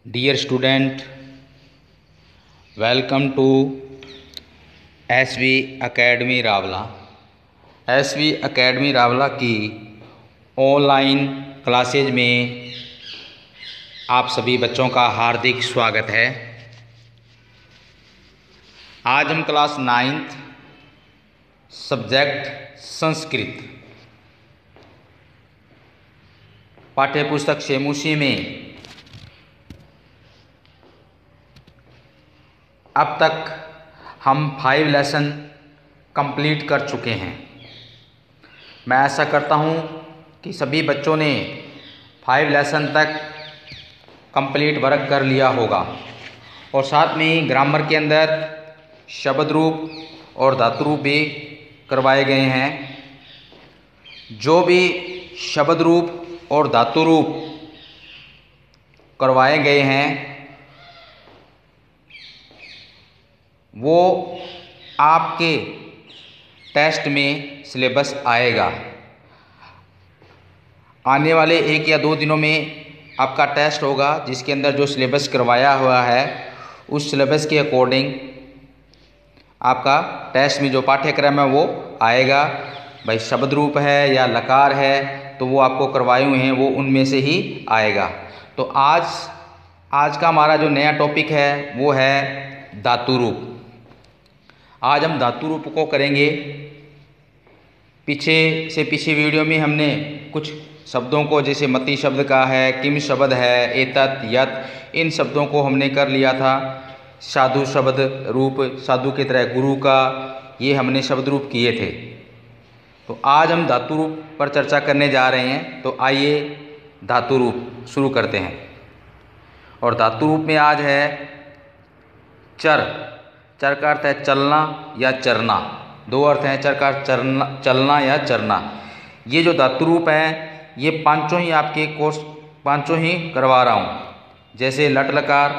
Dear student, welcome to SV Academy Rawla. SV Academy Rawla की online classes में आप सभी बच्चों का हार्दिक स्वागत है। आज हम क्लास 9th सब्जेक्ट संस्कृत पाठ्यपुस्तक शेमुशी में अब तक हम 5 लेसन कंप्लीट कर चुके हैं। मैं ऐसा करता हूं कि सभी बच्चों ने 5 लेसन तक कंप्लीट वर्क कर लिया होगा और साथ में ही ग्रामर के अंदर शब्द रूप और धातु रूप भी करवाए गए हैं। जो भी शब्द रूप और धातु रूप करवाए गए हैं वो आपके टेस्ट में सिलेबस आएगा। आने वाले 1 या 2 दिनों में आपका टेस्ट होगा, जिसके अंदर जो सिलेबस करवाया हुआ है उस सिलेबस के अकॉर्डिंग आपका टेस्ट में जो पाठ्यक्रम है वो आएगा। भाई शब्द रूप है या लकार है तो वो आपको करवाए हुए हैं, वो उनमें से ही आएगा। तो आज का हमारा जो नया टॉपिक है वो है धातु रूप। आज हम धातु रूप को करेंगे। पीछे वीडियो में हमने कुछ शब्दों को, जैसे मति शब्द का है, किम शब्द है, एतत यत, इन शब्दों को हमने कर लिया था। साधु शब्द रूप, साधु की तरह गुरु का, ये हमने शब्द रूप किए थे। तो आज हम धातु रूप पर चर्चा करने जा रहे हैं। तो आइए धातु रूप शुरू करते हैं। और धातु रूप में आज है चर। चर का अर्थ है चलना या चरना। 2 अर्थ हैं चर का अर्थ चलना या चरना। ये जो धातु रूप हैं ये पांचों ही आपके कोर्स पांचों ही करवा रहा हूँ। जैसे लट लकार,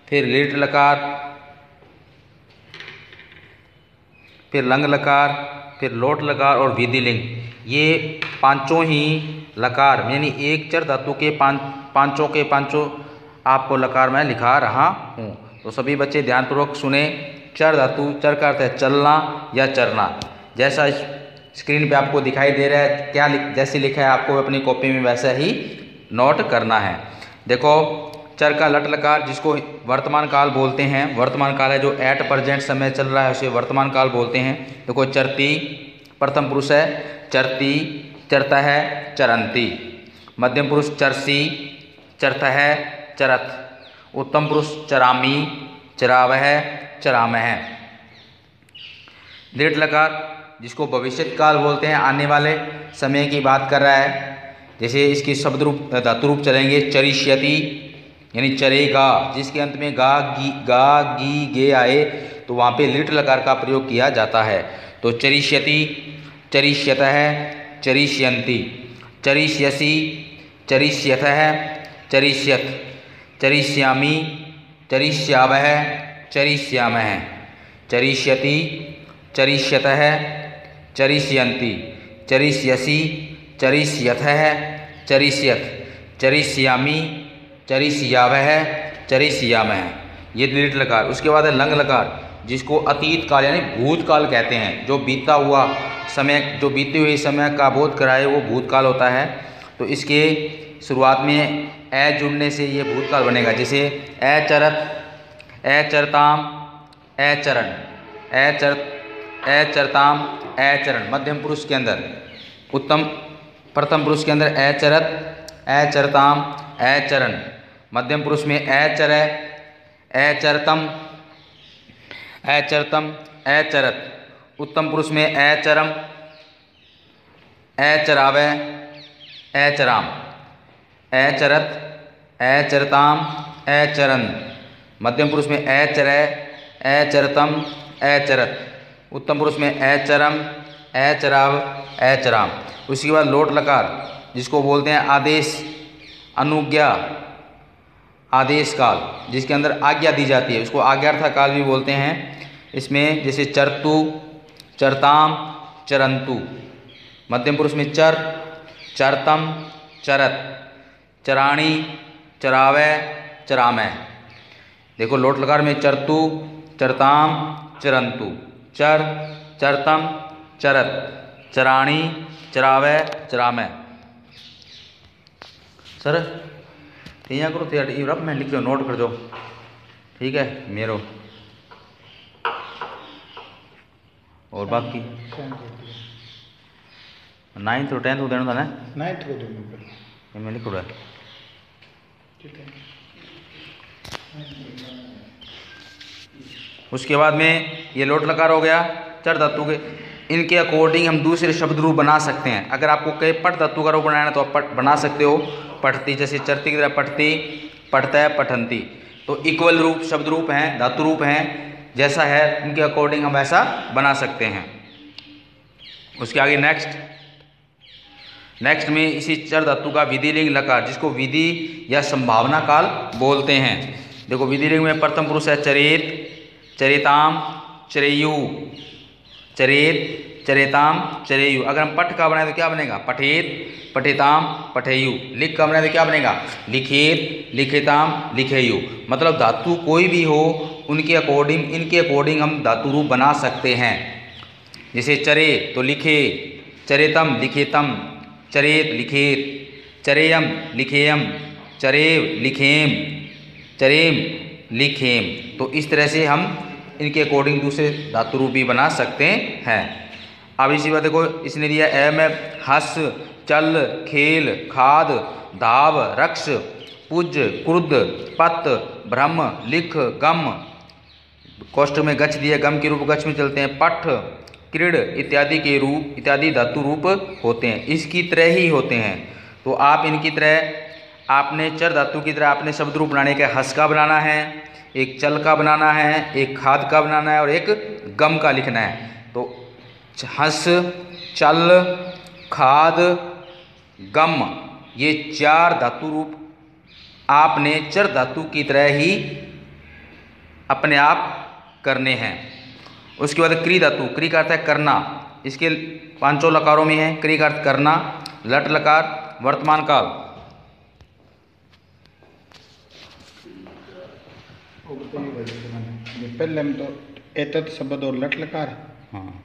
फिर लिट लकार, फिर लंग लकार, फिर लोट लकार और विधिलिंग। ये पांचों ही लकार यानी एक चर धातु के पांचों के पांचों आपको लकार मैं लिखा रहा हूँ। तो सभी बच्चे ध्यानपूर्वक सुने। चर धातु, चर का अर्थ है चलना या चरना। जैसा स्क्रीन पे आपको दिखाई दे रहा है, क्या जैसे लिखा है आपको अपनी कॉपी में वैसा ही नोट करना है। देखो चर का लट लकार, जिसको वर्तमान काल बोलते हैं, वर्तमान काल है जो एट प्रेजेंट समय चल रहा है उसे वर्तमान काल बोलते हैं। देखो चरती प्रथम पुरुष है, चरती, चरता है, चरंती। मध्यम पुरुष चरसी, चरता है, चरत। उत्तम पुरुष चरामी, चरावह, चरामह। दृढ़ लकार, जिसको भविष्य काल बोलते हैं, आने वाले समय की बात कर रहा है। जैसे इसकी शब्द रूप धातु रूप चलेंगे चरिष्यति यानी चरेगा, जिसके अंत में गा गी गे आए तो वहाँ पे लिट लकार का प्रयोग किया जाता है। तो चरिष्यति, चरिष्यतः, चरिष्यन्ति, चरिष्यसि, चरिष्यतः, चरिष्यत, चरिष्यामि, चरिष्यावः, चरिष्यामः, चरिष्यति, चरिष्यतः, चरिष्यन्ति, चरिष्यसि, चरिष्यतः, चरिष्यत, चरिष्यामि, चरिष्यावः, चरिष्यामः। ये दृढ़ लकार। उसके बाद है लंग लकार, जिसको अतीत काल यानी भूतकाल कहते हैं। जो बीता हुआ समय, जो बीते हुए समय का बोध कराए वो भूतकाल होता है। तो इसके शुरुआत में ए जुड़ने से ये भूतकाल बनेगा। जैसे ए चरत, ए चरताम, ए चरण, ए चरताम, ए चरण। मध्यम पुरुष के अंदर प्रथम पुरुष के अंदर ए चरत, ए चरताम, ए चरण। मध्यम पुरुष में ए चर, ए चरतम, ए चरतम, ए चरत। उत्तम पुरुष में ए चरम, ए चरावे, ए चराम। ए चरत, ए चरताम, ए चरन। मध्यम पुरुष में ए चरै, ए चरतम, ए चरत। उत्तम पुरुष में ए चरम, ए चराव, ए चराम। उसके बाद लोट लकार, जिसको बोलते हैं आदेश, अनुज्ञा, आदेश काल, जिसके अंदर आज्ञा दी जाती है, उसको आज्ञार्था काल भी बोलते हैं। इसमें जैसे चरतु, चरताम, चरंतु। मध्यम पुरुष में चर, चरतम, चरत, चराणी, चरावे, चरामय। देखो लोट लकार में चरतु, चरताम, चरंतु, चर, चरतम, चरत, चराणी, चरावय, चरामय। सर यहाँ करो तो यार मैं लिख दो, नोट कर दो, ठीक है मेरो। और बाकी 9th और 10th को देना था ना, 9th को देना मैं लिख रहा है, ठीक है। उसके बाद में ये लोट लकार हो गया चर धातु के। इनके अकॉर्डिंग हम दूसरे शब्द रूप बना सकते हैं। अगर आपको कहीं पट धातु का रूप बनाना है तो आप पट बना सकते हो, पठती, जैसे चरती की तरह पठती, पठता, पठंती। तो इक्वल रूप शब्द रूप हैं, धातु रूप हैं, जैसा है उनके अकॉर्डिंग हम ऐसा बना सकते हैं। उसके आगे नेक्स्ट में इसी चर धातु का विधिलिंग लकार, जिसको विधि या संभावना काल बोलते हैं। देखो विधिलिंग में प्रथम पुरुष है चरेत, चरेताम, चरेयु, चरेत, चरेताम, चरेयु। अगर हम पठ का बनाए तो क्या बनेगा? पठेत, पठेताम, पठेयु। लिख का बनाए तो क्या बनेगा? लिखेत, लिखेताम, लिखेयु। मतलब धातु कोई भी हो उनके अकॉर्डिंग, इनके अकॉर्डिंग हम धातु रूप बना सकते हैं। जैसे चरे तो लिखे, चरेतम लिखेतम, चरेत लिखेत, चरेयम लिखेयम, चरेव लिखेम, चरेम लिखेम। तो इस तरह से हम इनके अकॉर्डिंग दूसरे धातु रूप भी बना सकते हैं। अब इसी बात देखो, इसने दिया ए में हस, चल, खेल, खाद, धाव, रक्ष, पुज, क्रुद्ध, पत, ब्रह्म, लिख, गम। कोष्ठ में गच दिया, गम के रूप गच में चलते हैं। पठ, क्रीड़ इत्यादि के रूप, इत्यादि धातु रूप होते हैं, इसकी तरह ही होते हैं। तो आप इनकी तरह, आपने चर धातु की तरह आपने शब्द रूप बनाने का हस का बनाना है, एक चल का बनाना है, एक खाद का बनाना है और एक गम का लिखना है। तो हस, चल, खाद, गम, ये चार धातु रूप आपने चर धातु की तरह ही अपने आप करने हैं। उसके बाद क्री धातु, क्री का अर्थ है करना, इसके पांचों लकारों में है। क्री का अर्थ करना, लट लकार, वर्तमान काल। पहले में तो एतत् शब्द और लट लकार, हाँ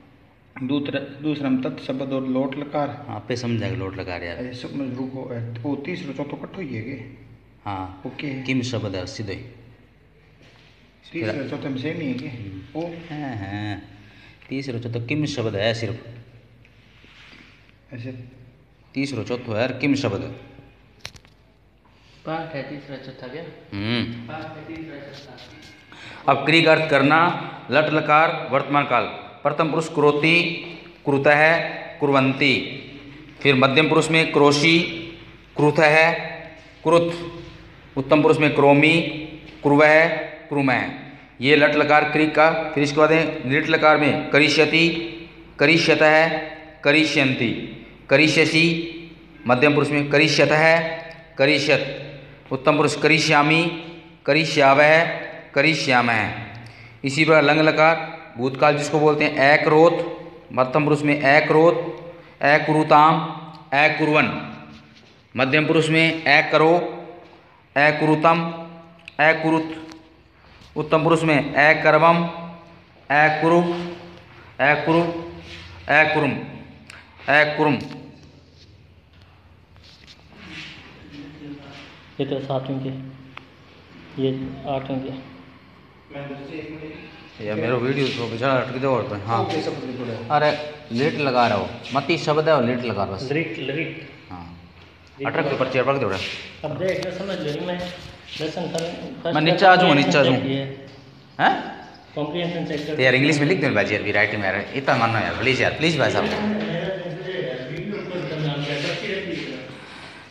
दूसरा में तत् शब्द और लोट लकार। हाँ पे समझाएगा लोट लकार यार। रुको, वो तीसरा चौथा कट हुई है के? हाँ ओके, किम शब्द है सीधे, तीसरा चौथा में सेम ही है के? ओ हाँ तीसरा चौथा किम शब्द है सिर्फ, ऐसे तीसरा चौथा है यार किम शब्द है। पाठ है तीसरा चौथा क्या? पाठ है तीसरा चौथा। अब क्री का अर्थ करना, लट लकार, वर्तमान काल। प्रथम पुरुष क्रोति, क्रुतः, कुर्वन्ति। फिर मध्यम पुरुष में क्रोशी, क्रुतः, क्रुत। उत्तम पुरुष में क्रोमी, क्रुवः, क्रुमः। ये लट लकार क्री का। फिर इसके बाद है लिट लकार में करिष्यति, करिष्यतः, करिष्यन्ति, करिष्यसि। मध्यम पुरुष में करिष्यतः, करिष्यत। उत्तम पुरुष करिष्यामि, करिष्यावः, करिष्यामः। इसी प्रकार लंग लकार भूतकाल जिसको बोलते हैं अक्रोत। मध्यम पुरुष में अक्रोत, अकुरुताम, अकुर्वन्। मध्यम पुरुष में अकरो, अकुरुतम, अकुरुत। उत्तम पुरुष में अकर्वम, अकुरु, अकुरु, अकुरुम, अकुरुम। ये तो 7वीं के, ये 8वीं के। यार मेरा वीडियो तो बेचारा अटक दो और हाँ। अरे लेट लगा रहा हो, मती शब्द है और लेट लगा बस। लिट लिट। हाँ अटक के पर्ची अटक दो। अब देख लो, समझ लो, मैं लेसन कर। मैं नीचे आ जाऊँगा, नीचे आ जाऊँ हैं। कॉम्प्रिहेंशन चेक कर तो यार इंग्लिश में लिख दो भाई, यार भी राइटिंग में यार इतना मानना यार, प्लीज़ यार, प्लीज़ भाई साहब।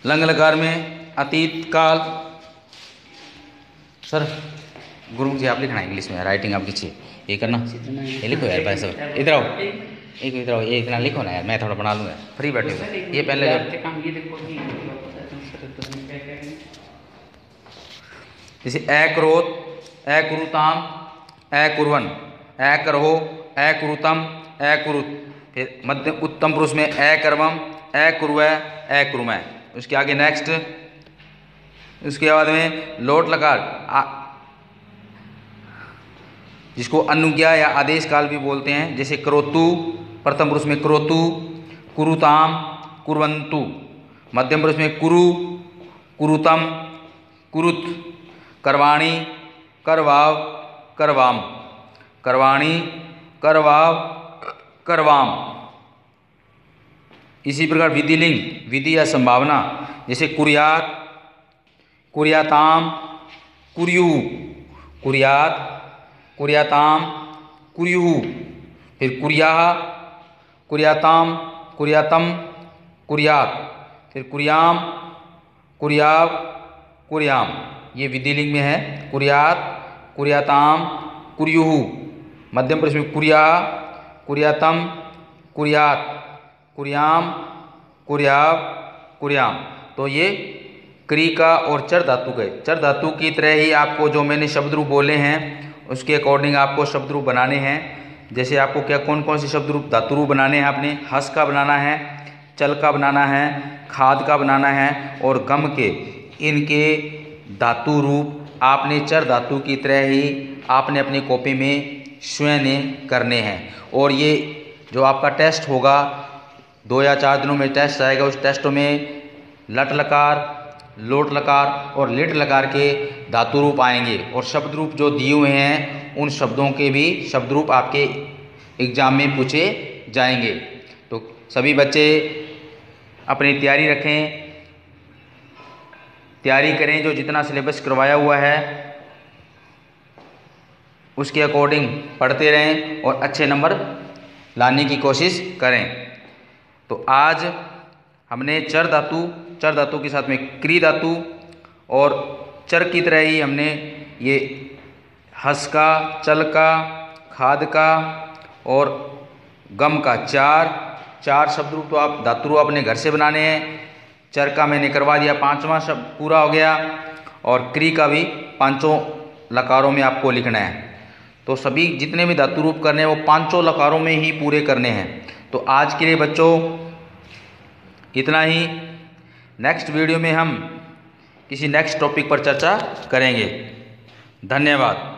लंग लकार में अतीत काल। सर गुरु जी आप लिखना इंग्लिश में, राइटिंग आप कीजिए, ये करना, ये लिखो यार भाई साहब। इधर आओ, एक इधर आओ, ये इतना लिखो ना यार, मैं थोड़ा बना लूँगा, फ्री बैठे हो। ये पहले जैसे अक्रोत, अकुरुताम, अकुर्वन्, अकरो, अकुरुतम, अकुरुत। फिर मध्य उत्तम पुरुष में अकर्वम, अकुर्वः, अकुर्मः। उसके आगे नेक्स्ट उसके बाद में लोट लकार जिसको अनुज्ञा या आदेश काल भी बोलते हैं, जैसे क्रोतु, प्रथम पुरुष में क्रोतु, कुरुताम, कुर्वन्तु, मध्यम पुरुष में कुरु, कुरुतम, कुरुत, करवाणी, करवाव, करवाम, करवाणी, करवाव, करवाम। इसी प्रकार विधिलिंग, विधि या संभावना, जैसे कुर्यात, कुर्याताम, कुर्यु, कुर्यात, कुर्याताम, कुर्यु, फिर कुर्याह, कुर्याताम, कुर्यातम, कुर्यात, फिर कुर्याम, कुर्याव, कुर्याम। ये विधिलिंग में है। कुर्यात, कुर्याताम, कुर्युः, मध्यम पुरुष में कुर्याह, कुर्यातम, कुर्यात, कुर्याम, कुर्याव, कुर्याम। तो ये क्री का और चर धातु के, चर धातु की तरह ही आपको जो मैंने शब्द रूप बोले हैं उसके अकॉर्डिंग आपको शब्द रूप बनाने हैं। जैसे आपको क्या कौन कौन से शब्द रूप धातु रूप बनाने हैं, आपने हस का बनाना है, चल का बनाना है, खाद का बनाना है और गम के, इनके धातु रूप आपने चर धातु की तरह ही आपने अपनी कॉपी में स्वयं करने हैं। और ये जो आपका टेस्ट होगा 2 या 4 दिनों में टेस्ट आएगा, उस टेस्ट में लट लकार, लोट लकार और लिट लकार के धातु रूप आएंगे और शब्द रूप जो दिए हुए हैं उन शब्दों के भी शब्द रूप आपके एग्जाम में पूछे जाएंगे। तो सभी बच्चे अपनी तैयारी रखें, तैयारी करें, जो जितना सिलेबस करवाया हुआ है उसके अकॉर्डिंग पढ़ते रहें और अच्छे नंबर लाने की कोशिश करें। तो आज हमने चर धातु के साथ में क्री धातु और चर की तरह ही हमने ये हस का, चल का, खाद का और गम का चार शब्द रूप तो आप धातु रूप अपने घर से बनाने हैं। चर का मैंने करवा दिया, 5वां शब्द पूरा हो गया और क्री का भी 5 लकारों में आपको लिखना है। तो सभी जितने भी धातु रूप करने हैं वो 5 लकारों में ही पूरे करने हैं। तो आज के लिए बच्चों इतना ही। नेक्स्ट वीडियो में हम किसी नेक्स्ट टॉपिक पर चर्चा करेंगे। धन्यवाद।